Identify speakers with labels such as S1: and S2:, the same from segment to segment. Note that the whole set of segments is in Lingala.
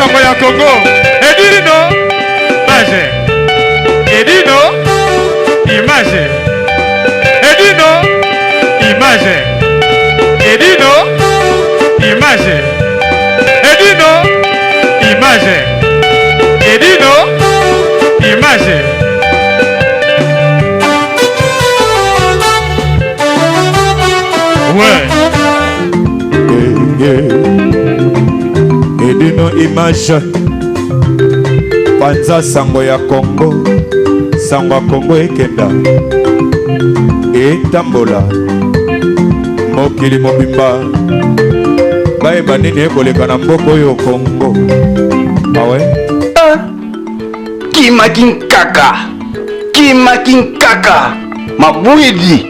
S1: sango ya Congo. Edino, image. Edino, image. Edino, image. Edino, image. Edino, image. Edino, image. Ouais.
S2: Edino image. Panza sango ya Congo. Sango ya Congo ekenda. Etambola. Mokili mobimba. Bae banini ekoleka na mboko yo Congo. Awe.
S3: Kimakinkaka. Kimakinkaka. Mabouidi.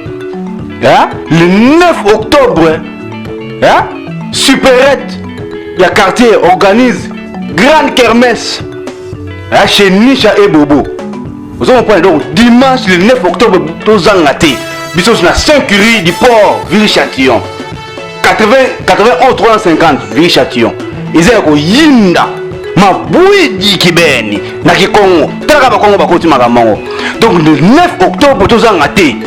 S3: Le 9 octobre, Supérette, le quartier organise grande kermesse chez Nisha et Bobo. Vous avez compris, donc dimanche le 9 octobre, tous en gâté. Bisous sur la 5 rue du port, Ville-Châtillon. 91 350, Ville-Châtillon. Ils ont Yinda, Mabouidi Kibeni, Nakikongo, Tagabakongo Bakoti Magamongo. Donc le 9 octobre, tous en gâté.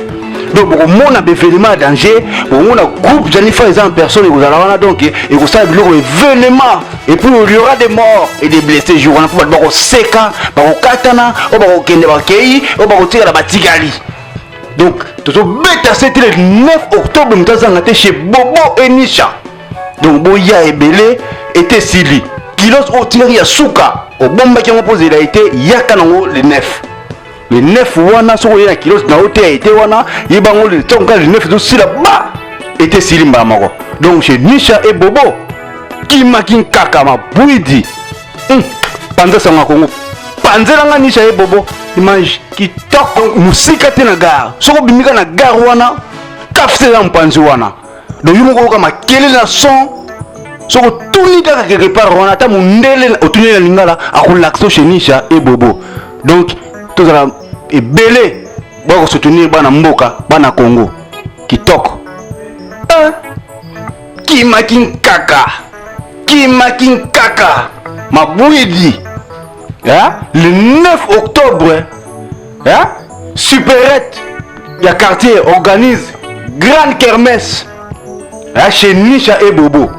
S3: Donc, pour mon événement danger, pour mon groupe Jennifer et en personne, vous allez donc et vous savez le événement et puis il y aura des morts et des blessés. Je vous rappelle pour seka, pour katana, pour kende bakei, pour tirer la batigali. Donc, tout ce bêta c'était le 9 octobre, nous avons été chez Bobo et Nisha. Donc, Boya et Belé étaient Sili. Kilos au tiré à Souka, au bomba qui ont posé, il a été Yakanango le 9. Le 9 wana so ya kilos na hôtel était wana yibango le tonga le 9 aussi là-bas était silimba mako. Donc chez Nisha et Bobo Kimakin kaka ma buidi. Panza sanga Congo. Panzela nga Nisha et Bobo image qui tok musika tena gar. Soko bimika na gar wana kafse na mpanzi wana. Donc yumo ko kama kele na son soko tuni kaka quelque part wana ta mundele otuni na lingala akulakso chez Nisha et Bobo. Donc tout ça est belé pour soutenir bana mboka bana Congo kitoko kimakinkaka mabouidi le 9 octobre Supérette le quartier organise grande kermesse chez Nisha et Bobo.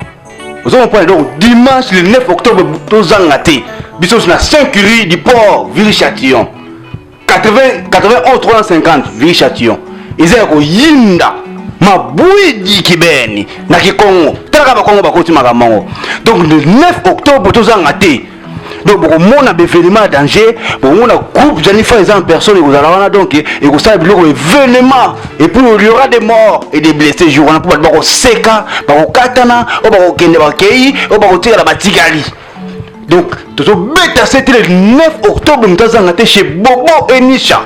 S3: Vous avez compris, donc dimanche le 9 octobre tous en gâté bisous sur la 5 rue du port Ville-Châtillon. 91 350 Ville-Châtillon. Ils ont Yinda, Mabouidi Kibeni, Nakikongo, Tagabakongo Bakoti Magamongo. Donc le 9 octobre, tous en gâté. Donc pour mon événement danger, pour mon groupe Jennifer et en personne, vous allez donc et vous savez le événement et puis il y aura des morts et des blessés. Je vous rappelle pour seka, pour katana, pour kende bakei, pour tirer la batigali. Donc, tout ce bêta c'était le 9 octobre, nous avons été chez Bobo et Nisha.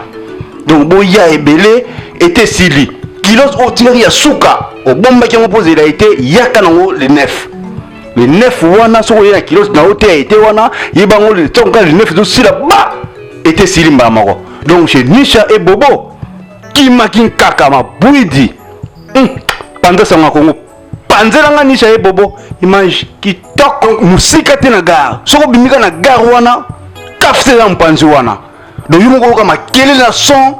S3: Donc, Boya et Belé étaient Sili. Kilos au tiré à Souka, au bomba qui ont posé, il a été Yakanango le 9. Le 9 wana, so ya kilos na hôtel a été wana, yibango le tonga le 9 aussi là-bas, était Sili Mbamako. Donc, chez Nisha et Bobo, Kimakin Kaka, ma bouidi. Pendant ça, on a Congo. Panzela nga Nisha et Bobo image qui tok musika tena gar soko bimika na gar wana kafse na mpanzi wana donc yumo ko kama kele na son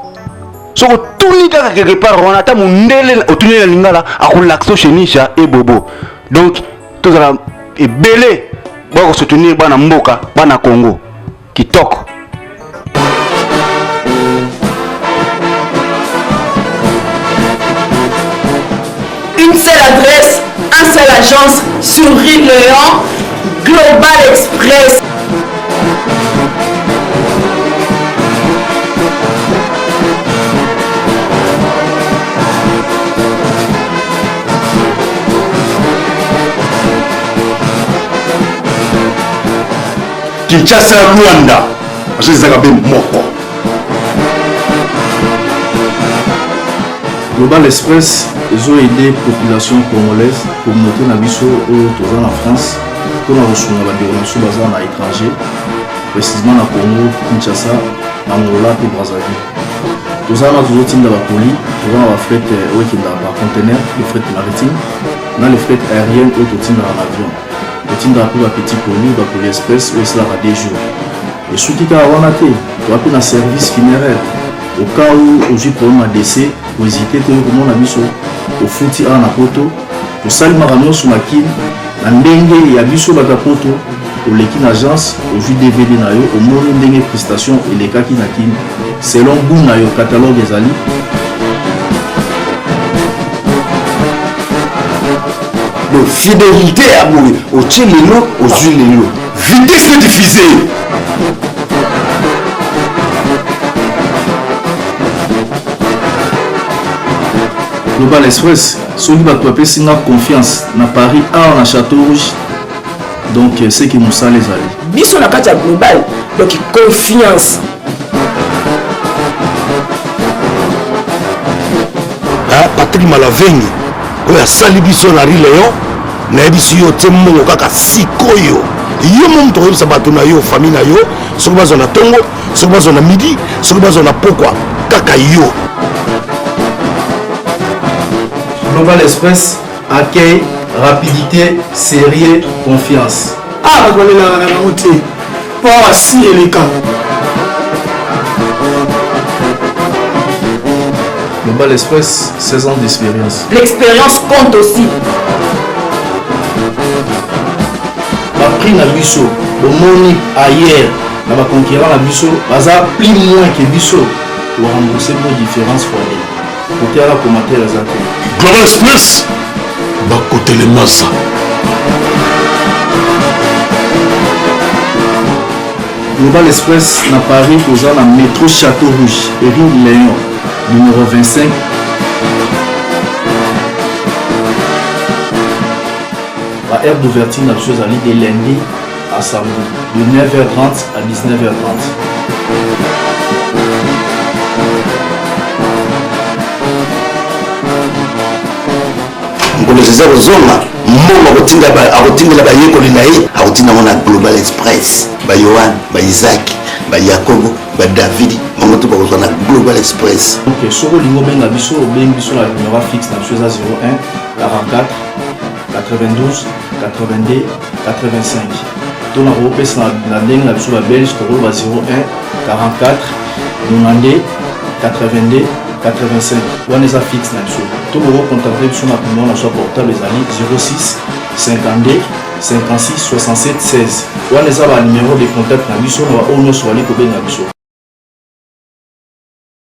S3: soko tuni kaka quelque part wana ta mundele otuni na lingala akulakso chez Nisha et Bobo. Donc tout ça est belé pour soutenir bana mboka bana Congo kitoko.
S4: Une seule adresse, un seul agence sur Rue Léon, Global Express.
S3: Kinshasa Rwanda, je les ai moko.
S5: Global Express, ils ont aidé la population congolaise, communauté Nabiso, en France, pour la reçu la déronation basée à l'étranger, précisément à Congo, Kinshasa, Angola et Brazzaville. Tous en toujours dans la colis, tous en la fret par conteneur, les fret maritimes, dans les fret aériennes et tout dans l'avion. totinda mpe bapetit poli express oyo esalaka 2 jours esuki kaka wana te toa mpe na service funéraire au cas où ozwi problème ya décès oezite te oyo komona biso ofuti awa na poto tosalimaka nyonso makini na ndenge ya biso bato ya poto oleki na agence ozwi dvd na yo omoni ndenge prestation elekaki na kini selon goût na yo catalogue ezali
S6: donc fidélité à boye otie lelo ozwi lelo vitesse de diffuser
S5: Global Express soki bato bapesi nga confiance na Paris awa na Château Rouge donc c'est que mosala ezali
S4: biso na kati ya global donc confiance
S7: Patrick Malavengi oyo asali biso na Rue Léon nayebi biso yo te mbongo kaka sikoyo yo momu tokoyebisa bato na yo famille na yo soki bazwa na ntongo soki bazwa na midi soki bazwa na pokwa kaka yo.
S5: Global Express accueil rapidité sérieux confiance
S8: bakolelaka na bango te mpo asi eleka.
S5: Global Express 16 ans d'expérience.
S4: L'expérience compte aussi.
S5: Prix na biso bomoni ailleurs na ba concurrent na biso baza plus moins que biso pour rembourser nos différences fois deux. Côté à la commentaire exact.
S7: Global Express bakote le massa.
S5: Global Express na Paris posant na métro Château Rouge, Rue Léon, numéro 25. La aire d'ouverture n'a chose à de lundi à samedi, de 9h30 à 19h30.
S7: ngolezeza kozonga mbongo akotingela bayekoli na ye akotinda ngo na Global Express bayohane baisaac bayakobo badavid bango to bakozwa na Global Express.
S5: Donc soko lingo benga biso obengi biso na numéro fixe na chose à 01 44 92 82 85. Ton na na ndenge na biso ba belge to ba 01 44 92 82 85. Wana eza fixe na biso. To bo contacter biso na numéro na so portable ezali 06 52 56 67 16. Wana eza ba numéro de contact na biso na ba ono so wali ko benga biso.